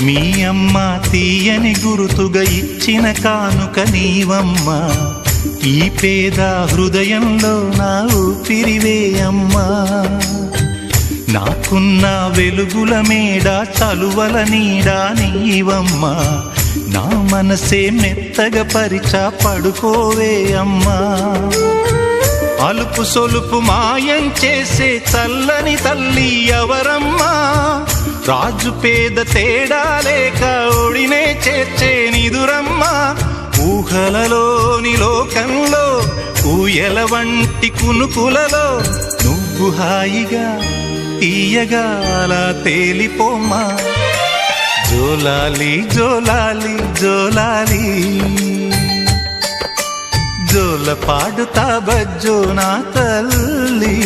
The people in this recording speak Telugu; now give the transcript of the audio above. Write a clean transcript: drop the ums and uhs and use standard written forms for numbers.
మీ అమ్మ తీయని గురుతుగా ఇచ్చిన కానుక నీవమ్మా, ఈ పేద హృదయంలో నా ఊపిరివే అమ్మా. నాకున్న వెలుగుల మేడ చలువల నీడా నీవమ్మా, నా మనసే మెత్తగా పరిచా పడుకోవే అమ్మా. అలుపు సొలుపు మాయం చేసే చల్లని తల్లి ఎవరమ్మా, రాజు పేద తేడా లేక ఒడినే చేర్చే నిదురమ్మా. ఊహలలోని లోకంలో ఊయల వంటి కునుకులలో నువ్వు హాయిగా తీయగా అలా తేలిపోమ్మా. జోలాలి జోలాలి జోలాలి, జోల పాడుతా బజ్జో నా తల్లి.